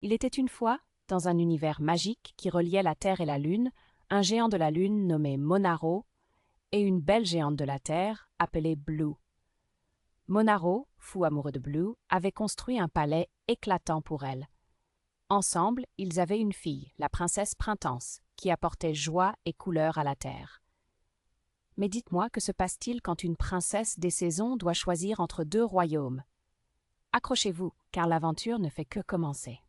Il était une fois, dans un univers magique qui reliait la Terre et la Lune, un géant de la Lune nommé Monaro et une belle géante de la Terre appelée Blue. Monaro, fou amoureux de Blue, avait construit un palais éclatant pour elle. Ensemble, ils avaient une fille, la princesse Printance, qui apportait joie et couleur à la Terre. Mais dites-moi, que se passe-t-il quand une princesse des saisons doit choisir entre deux royaumes? Accrochez-vous, car l'aventure ne fait que commencer.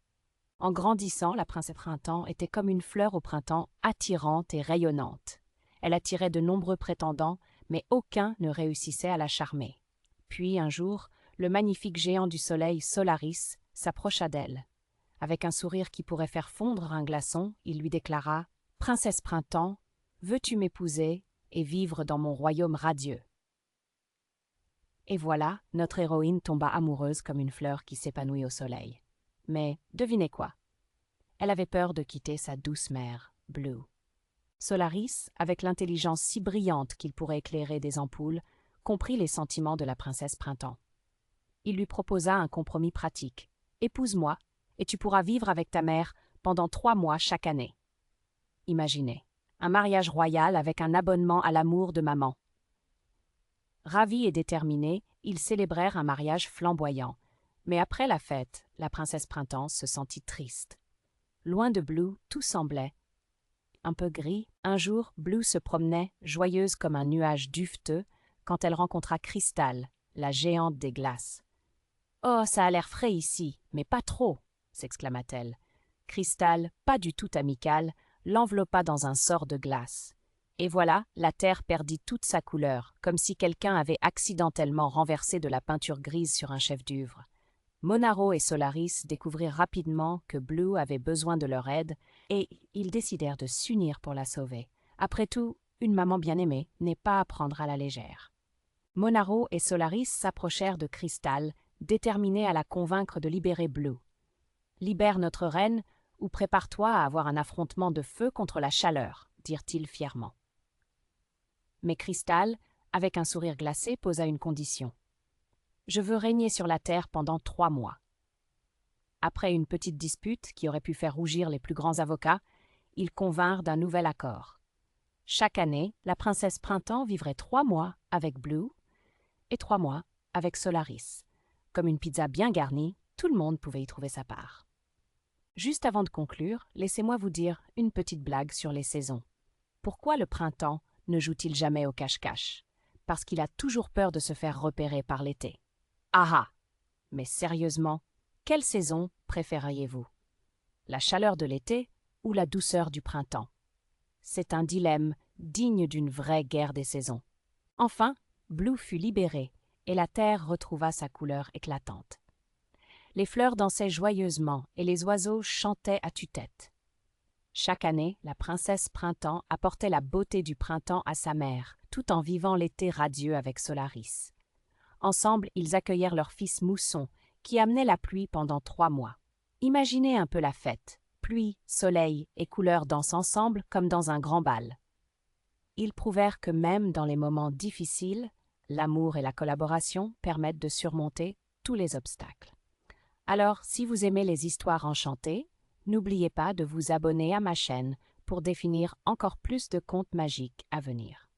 En grandissant, la princesse Printemps était comme une fleur au printemps, attirante et rayonnante. Elle attirait de nombreux prétendants, mais aucun ne réussissait à la charmer. Puis, un jour, le magnifique géant du soleil, Solaris, s'approcha d'elle. Avec un sourire qui pourrait faire fondre un glaçon, il lui déclara « Princesse Printemps, veux-tu m'épouser et vivre dans mon royaume radieux ?» Et voilà, notre héroïne tomba amoureuse comme une fleur qui s'épanouit au soleil. Mais devinez quoi? Elle avait peur de quitter sa douce mère, Blue. Solaris, avec l'intelligence si brillante qu'il pourrait éclairer des ampoules, comprit les sentiments de la princesse Printemps. Il lui proposa un compromis pratique. « Épouse-moi, et tu pourras vivre avec ta mère pendant 3 mois chaque année. » Imaginez, un mariage royal avec un abonnement à l'amour de maman. Ravis et déterminés, ils célébrèrent un mariage flamboyant. Mais après la fête, la princesse Printemps se sentit triste. Loin de Blue, tout semblait un peu gris. Un jour, Blue se promenait, joyeuse comme un nuage duveteux, quand elle rencontra Crystal, la géante des glaces. « Oh, ça a l'air frais ici, mais pas trop !» s'exclama-t-elle. Crystal, pas du tout amicale, l'enveloppa dans un sort de glace. Et voilà, la terre perdit toute sa couleur, comme si quelqu'un avait accidentellement renversé de la peinture grise sur un chef-d'œuvre. Monaro et Solaris découvrirent rapidement que Blue avait besoin de leur aide et ils décidèrent de s'unir pour la sauver. Après tout, une maman bien-aimée n'est pas à prendre à la légère. Monaro et Solaris s'approchèrent de Crystal, déterminés à la convaincre de libérer Blue. « Libère notre reine ou prépare-toi à avoir un affrontement de feu contre la chaleur », dirent-ils fièrement. Mais Crystal, avec un sourire glacé, posa une condition. « Je veux régner sur la terre pendant 3 mois. » Après une petite dispute qui aurait pu faire rougir les plus grands avocats, ils convinrent d'un nouvel accord. Chaque année, la princesse Printemps vivrait 3 mois avec Blue et 3 mois avec Solaris. Comme une pizza bien garnie, tout le monde pouvait y trouver sa part. Juste avant de conclure, laissez-moi vous dire une petite blague sur les saisons. Pourquoi le printemps ne joue-t-il jamais au cache-cache? Parce qu'il a toujours peur de se faire repérer par l'été. Ah ah! Mais sérieusement, quelle saison préfériez-vous? La chaleur de l'été ou la douceur du printemps? C'est un dilemme digne d'une vraie guerre des saisons. Enfin, Blue fut libérée et la terre retrouva sa couleur éclatante. Les fleurs dansaient joyeusement et les oiseaux chantaient à tue-tête. Chaque année, la princesse Printemps apportait la beauté du printemps à sa mère, tout en vivant l'été radieux avec Solaris. Ensemble, ils accueillèrent leur fils Mousson, qui amenait la pluie pendant 3 mois. Imaginez un peu la fête. Pluie, soleil et couleurs dansent ensemble comme dans un grand bal. Ils prouvèrent que même dans les moments difficiles, l'amour et la collaboration permettent de surmonter tous les obstacles. Alors, si vous aimez les histoires enchantées, n'oubliez pas de vous abonner à ma chaîne pour définir encore plus de contes magiques à venir.